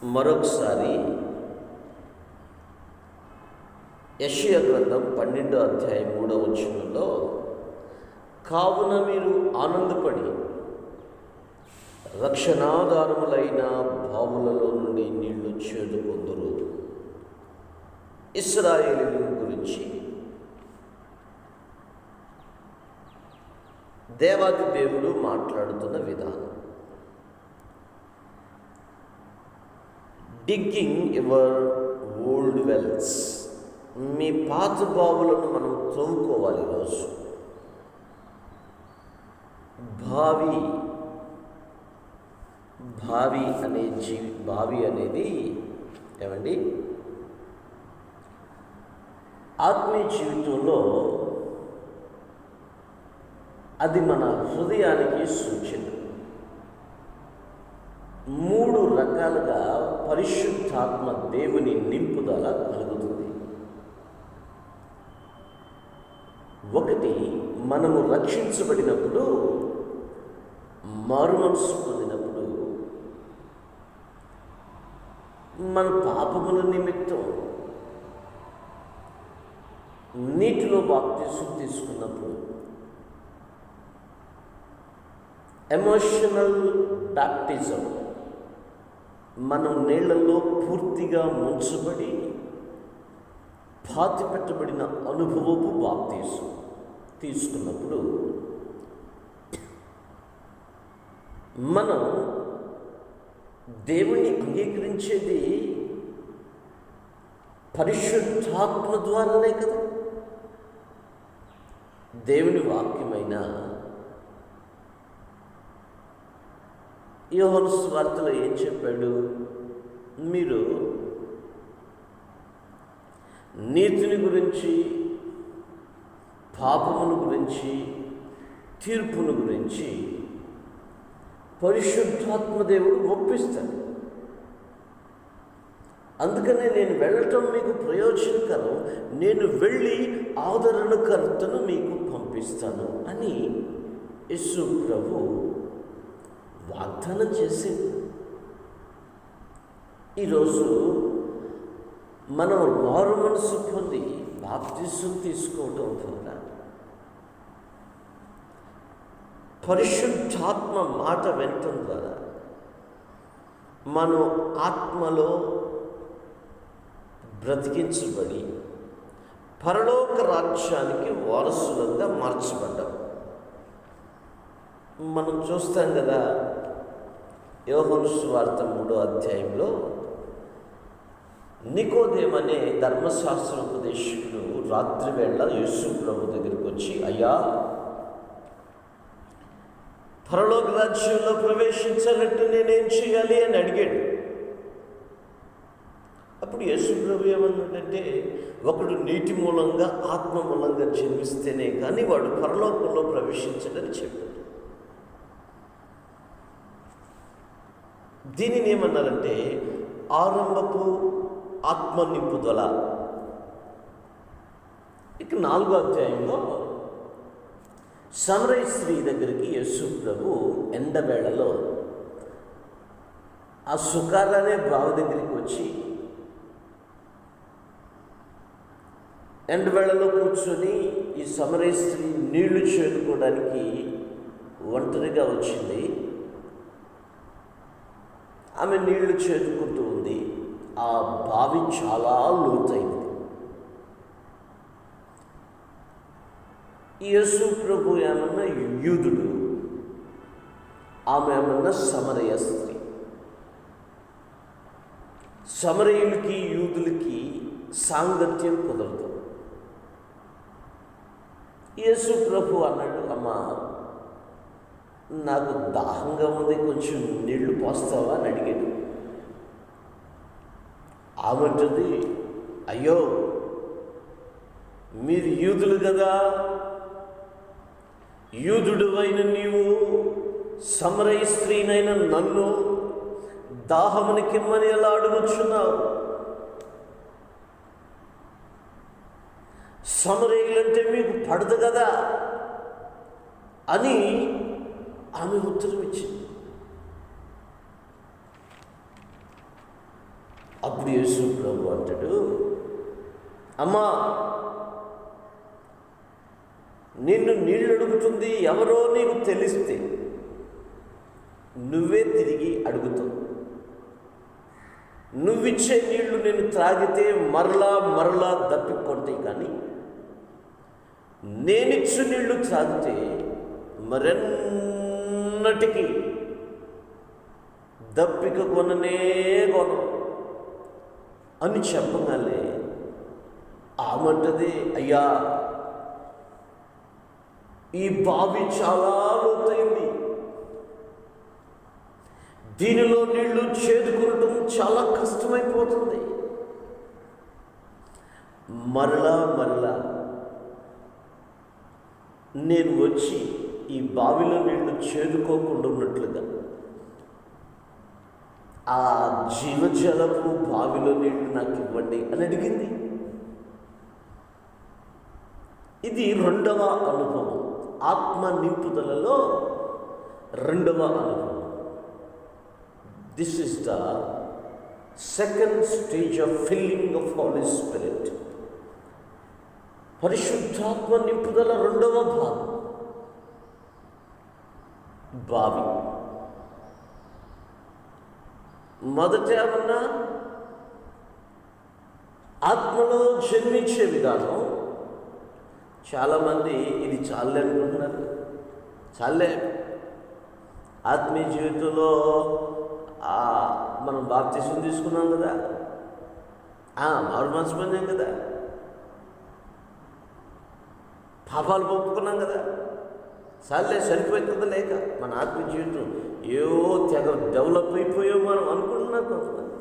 మరొకసారి యెషయా గ్రంథం 12వ అధ్యాయం 3వ వచనంలో, కావున మీరు ఆనందపడి రక్షణాధారములైన బావులలో నుండి నీళ్లు చేదుకొందురు. ఇశ్రాయేలీయుల గురించి దేవాది దేవుడు మాట్లాడుతున్న విధానం. Digging your old wells. మీ పాత బావులను మనం త్రవ్వుకోవాలి. ఈరోజు భావి అనేది ఏమండి, ఆత్మీయ జీవితంలో అది మన హృదయానికి సూచన. 3 రకాలుగా పరిశుద్ధాత్మ దేవుని నింపుదల కలుగుతుంది. ఒకటి, మనము రక్షించబడినప్పుడు, మారు మనసు పొందినప్పుడు మన పాపముల నిమిత్తం నీటిలో బాప్తిసం తీసుకున్నప్పుడు, ఎమోషనల్ బాప్టిజం, మనం నీళ్లలో పూర్తిగా ముంచబడి పాతి పెట్టబడిన అనుభవపు బాప్తిసం తీసుకున్నప్పుడు మనం దేవుణ్ణి అంగీకరించేది పరిశుద్ధాత్మ ద్వారానే కదా. దేవుని వాక్యమైన యోహాను సువార్తలో ఏం చెప్పాడు? మీరు నీతిని గురించి, పాపమును గురించి, తీర్పును గురించి పరిశుద్ధాత్మ దేవుడు ఒప్పిస్తాడు. అందుకనే నేను వెళ్ళటం మీకు ప్రయోజనకరం, నేను వెళ్ళి ఆదరణకర్తను మీకు పంపిస్తాను అని యేసు ప్రభు వాగ్దానం చేసింది. ఈరోజు మనం మారు మనసు పొంది బాప్తిసం తీసుకోవటం ద్వారా పరిశుద్ధాత్మ మాట వినటం ద్వారా మనం ఆత్మలో బ్రతికించబడి పరలోక రాజ్యానికి వారసులంగా మార్చబడ్డాం. మనం చూస్తాం కదా, యోహాను సువార్త 3వ అధ్యాయంలో నికోదేము అనే ధర్మశాస్త్ర ఉపదేశకుడు రాత్రి వేళ యేసు ప్రభు దగ్గరికి వచ్చి, అయ్యా, పరలోక రాజ్యంలో ప్రవేశించాలంటే నేనేం చేయాలి అని అడిగాడు. అప్పుడు యేసు ప్రభు ఏమన్నాడంటే, ఒకడు నీటి మూలంగా ఆత్మ మూలంగా జన్మిస్తేనే కానీ వాడు పరలోకంలో ప్రవేశించడని చెప్పాడు. దీనిని ఏమన్నారంటే ఆరంభపు ఆత్మ నింపుదల. ఇక 4వ అధ్యాయంలో సమరయ స్త్రీ దగ్గరికి యేసు ప్రభు ఎండవేళలో ఆ సుకార్ అనే బావి దగ్గరికి వచ్చి ఎండవేళలో కూర్చొని ఈ సమరయ స్త్రీ నీళ్లు చేదుకోవడానికి ఒంటరిగా వచ్చింది. ఆమె నీళ్లు చేదుకుంటూ ఉంది. ఆ బావి చాలా లోతైనది. యేసు ప్రభు ఏమన్నా యూదుడు, ఆమె ఏమన్నా సమరయ స్త్రీ. సమరయులకి యూదులకి సాంగత్యం కుదరదు. యేసు ప్రభు అన్నాడు, అమ్మా, నాకు దాహంగా ఉంది, కొంచెం నీళ్లు పోస్తావా అని అడిగాడు. ఆమంటుంది, అయ్యో, మీరు యూదులు కదా, యూదుడు అయిన నీవు సమరయ స్త్రీనైన నన్ను దాహమునికిమ్మని ఎలా అడుగుచున్నావు? సమరయులంటే మీకు పడదు కదా అని ఆమె ఉత్తరం ఇచ్చింది. అప్పుడు యేసు ప్రభు అంటాడు, అమ్మా, నిన్ను నీళ్ళు అడుగుతుంది ఎవరో నీకు తెలిస్తే నువ్వే తిరిగి అడుగుతావు. నువ్విచ్చే నీళ్లు నేను త్రాగితే మరలా మరలా దప్పికొంటాయి, కానీ నేనిచ్చు నీళ్లు త్రాగితే మరెన్నటికి దప్పిక కొననే కొనం అని చెప్పగానే ఆమంటది, అయ్యా, ఈ బావి చాలా లోతైంది, దీనిలో నీళ్లు చేదుకొనటం చాలా కష్టమైపోతుంది. మరలా మరలా నేను వచ్చి ఈ బావిలో నీళ్లు చేదుకోకుండా ఉన్నట్లుగా ఆ జీవజలపు బావిలో నీళ్లు నాకు ఇవ్వండి అని అడిగింది. ఇది రెండవ అనుభవం, ఆత్మ నింపుదలలో రెండవ అనుభవం. This is the second stage of filling of Holy Spirit. పరిశుద్ధాత్మ నింపుదల రెండవ భాగం, బావి. మొదట ఏమన్నా ఆత్మలో జన్మించే విధానం. చాలామంది ఇది చాలే అనుకుంటున్నారు. చాలే, ఆత్మీయ జీవితంలో మనం బాప్తిసం తీసుకున్నాం కదా, మారు మనసు పొందాం కదా, పాపాలు ఒప్పుకున్నాం కదా, చాలే సరిపోతుందా? లేక మన ఆత్మీయ జీవితం ఏవో తెగ డెవలప్ అయిపోయాం మనం అనుకుంటున్నారు కొంతమంది.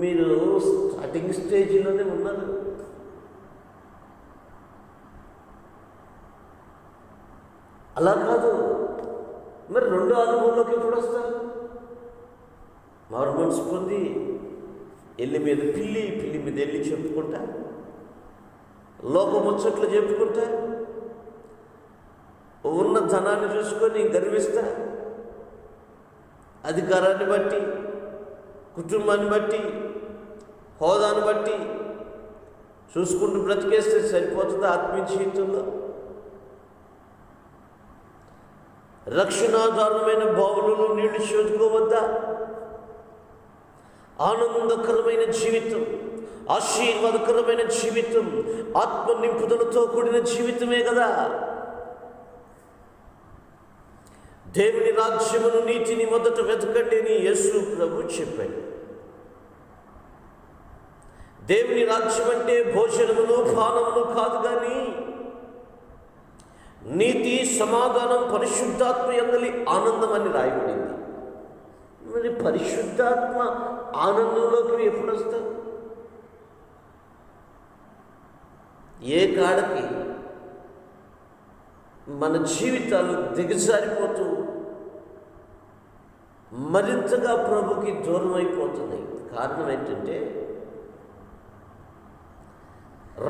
మీరు స్టార్టింగ్ స్టేజ్లోనే ఉన్నారు. అలా కాదు. మరి రెండో అనుభవంలోకి ఎప్పుడు వస్తారు? మారు మనసు పొంది ఎల్లి మీద పిల్లి, పిల్లి మీద ఎల్లి చెప్పుకుంటా, లోకముచ్చట్లు చెప్పుకుంటా, ఉన్న ధనాన్ని చూసుకొని గర్విస్తా, అధికారాన్ని బట్టి, కుటుంబాన్ని బట్టి, హోదాను బట్టి చూసుకుంటూ బ్రతికేస్తే సరిపోతుందా ఆత్మీయ జీవితంలో? రక్షణాధారమైన బావులలో నీళ్లు చదువుకోవద్దా? ఆనందకరమైన జీవితం, ఆశీర్వాదకరమైన జీవితం, ఆత్మ నింపుదలతో కూడిన జీవితమే కదా. దేవుని రాజ్యమును, నీతిని మొదట వెతకండి అని యేసు ప్రభు చెప్పాడు. దేవుని రాజ్యం అంటే భోజనమును పానమును కాదు, కానీ నీతి, సమాధానం, పరిశుద్ధాత్మ యందలి ఆనందం అని రాయబడింది. మరి పరిశుద్ధాత్మ ఆనందంలోకి ఎప్పుడు వస్తారు? ఏ కాడకి మన జీవితాలు దిగజారిపోతూ మరింతగా ప్రభుకి దూరం అయిపోతున్నాయి. కారణం ఏంటంటే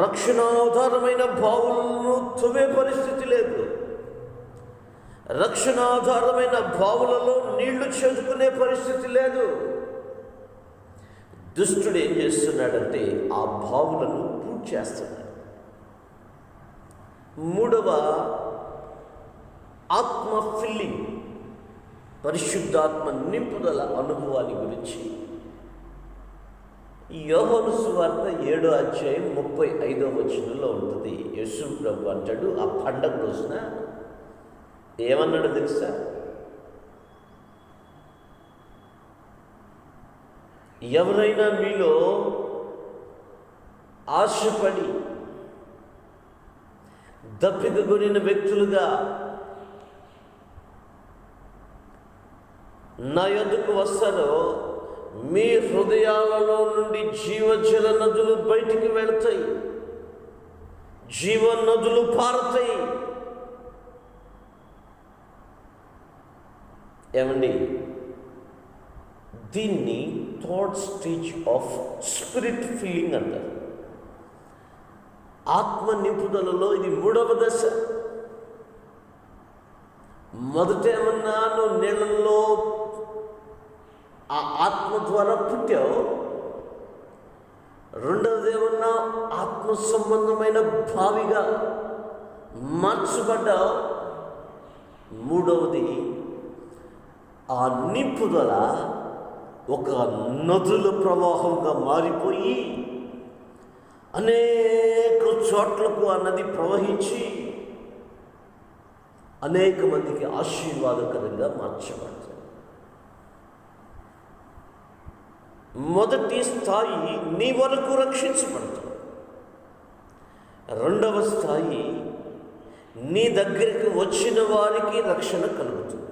రక్షణాధారమైన బావులను తవ్వే పరిస్థితి లేదు. రక్షణాధారమైన బావులలో నీళ్లు చేదుకునే పరిస్థితి లేదు. దుష్టుడు ఏం చేస్తున్నాడంటే ఆ బావులను పూర్తి చేస్తున్నాడు. మూడవ ఆత్మ ఫిల్లింగ్, పరిశుద్ధాత్మ నింపుదల అనుభవాన్ని గురించి యోహాను సువార్త 7వ అధ్యాయం 35వ వచనంలో ఉంటుంది. యేసు ప్రభు అంటాడు, ఆ పండగ రోజున ఏమన్నాడు తెలుసా? ఎవరైనా మీలో ఆశపడి దప్పికగొనిన వ్యక్తులుగా నా యొద్దకు వస్తారో మీ హృదయాలలో నుండి జీవజల నదులు బయటికి వెళతాయి, జీవ నదులు పారతాయి. ఏమండి, దీన్ని third stage of spirit feeling అంటారు. ఆత్మ నింపుదలలో ఇది మూడవ దశ. మొదట ఏమన్నా నువ్వు నీళ్ళల్లో ఆ ఆత్మ ద్వారా పుట్టావు. రెండవది ఏమన్నా ఆత్మ సంబంధమైన భావిగా మార్చబడ్డావు. మూడవది ఆ నింపుదల ఒక నదుల ప్రవాహంగా మారిపోయి అనేక చోట్లకు ఆ నది ప్రవహించి అనేక మందికి ఆశీర్వాదకరంగా మార్చబడతాయి. మొదటి స్థాయి నీ వరకు రక్షించబడతావు. రెండవ స్థాయి నీ దగ్గరికి వచ్చిన వారికి రక్షణ కలుగుతుంది.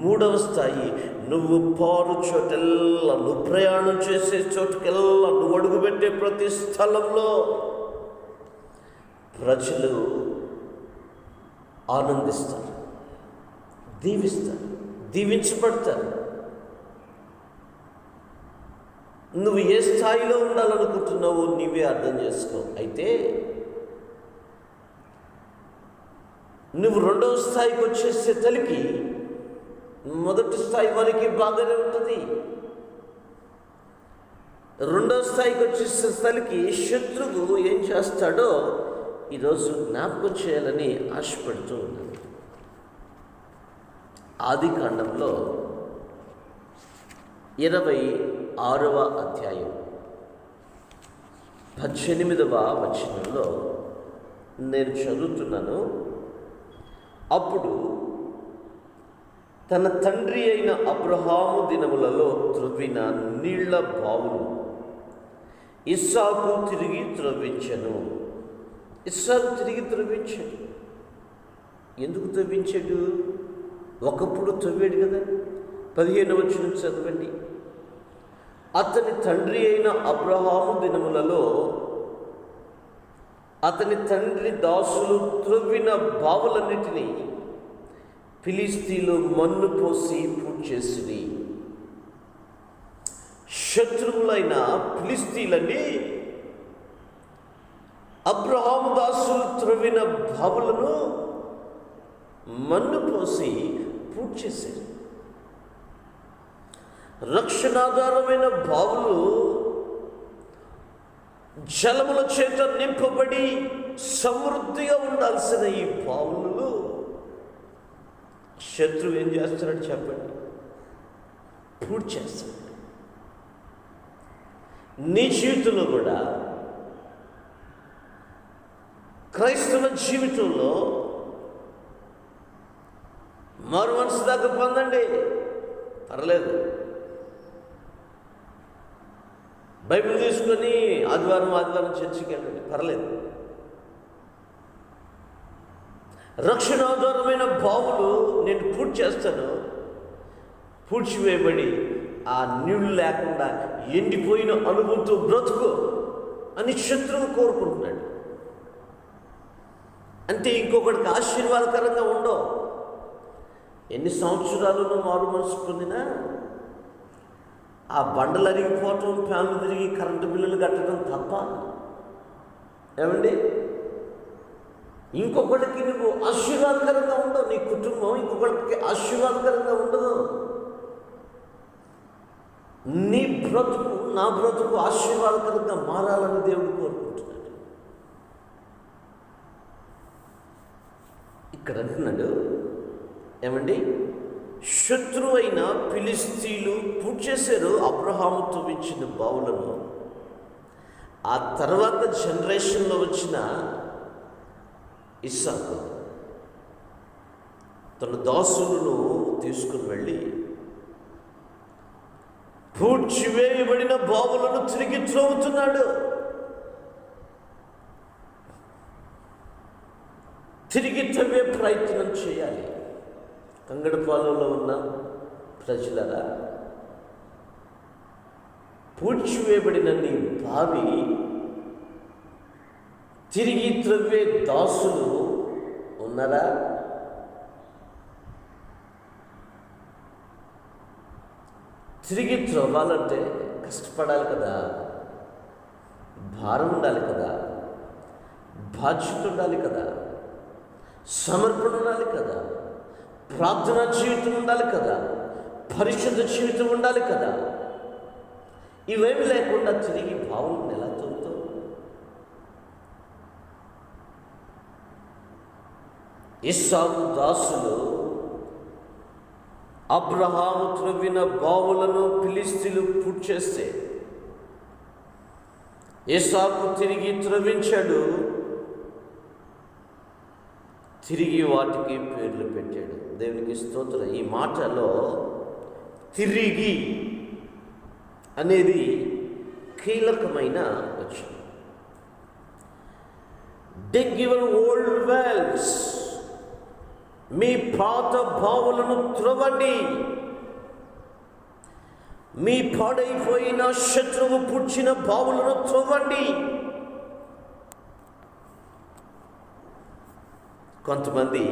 మూడవ స్థాయి నువ్వు పారు చోటెల్లా, నువ్వు ప్రయాణం చేసే చోటుకెల్లా, నువ్వు అడుగుపెట్టే ప్రతి స్థలంలో ప్రజలు ఆనందిస్తారు, దీవిస్తారు, దీవించబడతారు. నువ్వు ఏ స్థాయిలో ఉండాలనుకుంటున్నావో నీవే అర్థం చేసుకో. అయితే నువ్వు రెండవ స్థాయికి వచ్చేసే తలికి మొదటి స్థాయి వరకు బాగానే ఉంటుంది. రెండవ స్థాయికి వచ్చేసే తలికి శత్రువు ఏం చేస్తాడో ఈరోజు జ్ఞాపకం చేయాలని ఆశపడుతూ ఉన్నాను. ఆదికాండంలో 26వ అధ్యాయం 18వ వచనంలో నేను చదువుతున్నాను. అప్పుడు తన తండ్రి అయిన అబ్రహాము దినములలో త్రవ్విన నీళ్ల బావులు ఇస్సాకు తిరిగి త్రవ్వించెను. ఇస్సాకు తిరిగి త్రవ్వించాడు. ఎందుకు త్రవ్వించాడు? ఒకప్పుడు త్రవ్వాడు కదా. 15వ వచనం చదవండి. అతని తండ్రి అయిన అబ్రహాము దినములలో అతని తండ్రి దాసులు త్రవ్విన బావులన్నిటినీ ఫిలిస్తీన్లు మన్ను పోసి పూడ్చేసిరి. శత్రువులైన ఫిలిస్తీన్లని అబ్రహాము దాసులు త్రవ్విన బావులను మన్ను పోసి పూడ్చేశారు. రక్షణాధారమైన బావులు జలముల చేత నింపబడి సమృద్ధిగా ఉండాల్సిన ఈ బావులు శత్రువు ఏం చేస్తాడని చెప్పండి? పూర్తి చేస్తాడు. నీ జీవితంలో కూడా, క్రైస్తవ జీవితంలో మారు మనసు దాకా పొందండి, పర్లేదు. బైబిల్ తీసుకొని ఆదివారం చర్చికి వెళ్ళండి, పర్లేదు. రక్షణాధారమైన బావులు నేను పూర్తి చేస్తాను. పూడ్చివేయబడి ఆ నీళ్లు లేకుండా ఎండిపోయిన అనుభవంతో బ్రతుకు అని శత్రువు కోరుకుంటున్నాడు. అంటే ఇంకొకటికి ఆశీర్వాదకరంగా ఉండవు. ఎన్ని సంవత్సరాలు మారు మనసు పొందినా ఆ బండలు అరిగిపోవటం, ఫ్యాన్లు తిరిగి కరెంటు బిల్లులు కట్టడం తప్ప ఏమండి ఇంకొకటికి నువ్వు ఆశీర్వాదకరంగా ఉండవు. నీ కుటుంబం ఇంకొకటికి ఆశీర్వాదకరంగా ఉండదు. నీ బ్రతుకు, నా బ్రతుకు ఆశీర్వాదకరంగా మారాలని దేవుడు కోరుకుంటున్నాడు. ఇక్కడ అంటున్నాడు ఏమండి, శత్రువు అయిన ఫిలిస్తీన్లు పూడ్చేశారు అబ్రహాము తవ్వించిన బావులను. ఆ తర్వాత జనరేషన్లో వచ్చిన ఇస్సాకు తన దాసులను తీసుకుని వెళ్ళి పూడ్చివేయబడిన బావులను తిరిగి త్రవ్వుతున్నాడు. తిరిగి తవ్వే ప్రయత్నం చేయాలి. కంగడపాలెంలో ఉన్న ప్రజలరా, పూడ్చివేయబడిన నీ బావి తిరిగి త్రవ్వే దాసులు ఉన్నారా? తిరిగి త్రవ్వాలంటే కష్టపడాలి కదా, భారం ఉండాలి కదా, బాధ్యత ఉండాలి కదా, సమర్పణ ఉండాలి కదా, ప్రార్థనా జీవితం ఉండాలి కదా, పరిశుద్ధ జీవితం ఉండాలి కదా. ఇవేమి లేకుండా తిరిగి బావులను ఎలా తోలుతావు? ఇస్సాకు దాసులు అబ్రహాము త్రవ్విన బావులను ఫిలిష్తీయులు పూర్తి చేస్తే ఇస్సాకు తిరిగి త్రవ్వించాడు, తిరిగి వాటికి పేర్లు పెట్టాడు. దేవునికి స్తోత్రం. ఈ మాటలో తిరిగి అనేది కీలకమైన వచనం. డిగ్ యువర్ ఓల్డ్ వెల్స్, మీ పాత బావులను త్రవ్వండి, మీ పాడైపోయిన శత్రువు పుచ్చిన బావులను త్రవ్వండి. కొంతమంది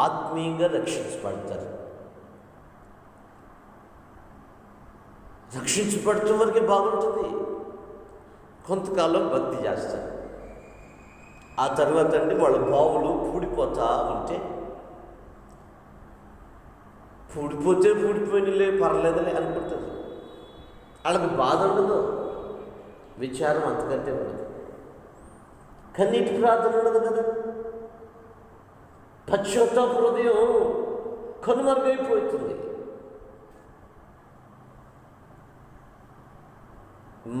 ఆత్మీయంగా రక్షించబడతారు, రక్షించబడటం వరకే బాగుంటుంది, కొంతకాలం భక్తి చేస్తారు. ఆ తర్వాత వాళ్ళ బావులు పూడిపోతా ఉంటే పూడిపోయినలే పర్లేదులే అనుకుంటారు. వాళ్ళకి బాధ ఉండదు, విచారం అంతకంటే ఉండదు, కన్నీటి ప్రార్థన ఉండదు కదా. పశ్చాత్తాప హృదయం కనుమరుగైపోతుంది.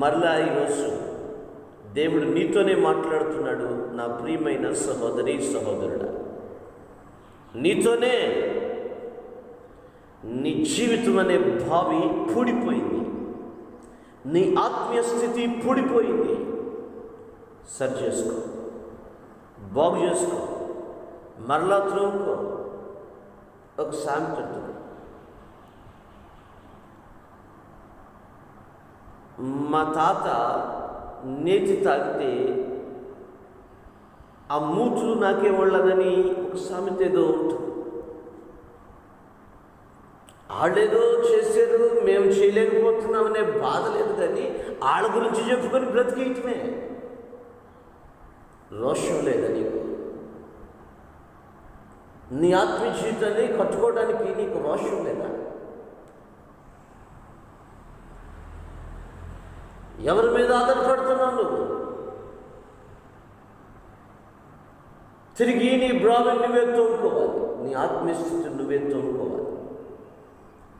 మరలా ఈరోజు దేవుడు నీతోనే మాట్లాడుతున్నాడు. నా ప్రియమైన సహోదరి సహోదరుడా, నీతోనే. నీ జీవితం అనే భావి పూడిపోయింది, నీ ఆత్మీయ స్థితి పూడిపోయింది. సరి చేసుకో, బాగు చేసుకో, మరలా త్రోవుకో. ఒక సామెత ఉంటుంది, మా తాత నేతి తాగితే ఆ మూతులు నాకే వాళ్ళదని ఒక సామెత ఏదో ఉంటుంది. వాళ్ళేదో చేశారు, మేము చేయలేకపోతున్నామనే బాధ లేదు, కానీ వాళ్ళ గురించి చెప్పుకొని బ్రతికేయటమే. రోషం లేదా నీకు? నీ ఆత్మీయ జీవితాన్ని కట్టుకోవడానికి నీకు రోషం లేదా? ఎవరి మీద ఆధారపడుతున్నావు నువ్వు? తిరిగి నీ బ్రాహ్మణ్ నువ్వే తోడుకోవాలి, నీ ఆత్మీయ స్థితిని నువ్వే తోడుకోవాలి.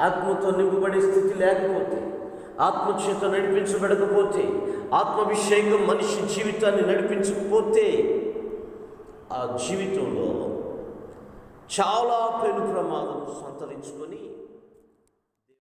ఆత్మతో నింపబడే స్థితి లేకపోతే, ఆత్మచేత నడిపించబడకపోతే, ఆత్మాభిషేకం మనిషి జీవితాన్ని నడిపించకపోతే, ఆ జీవితంలో చాలా పెను ప్రమాదం సంతరించుకొని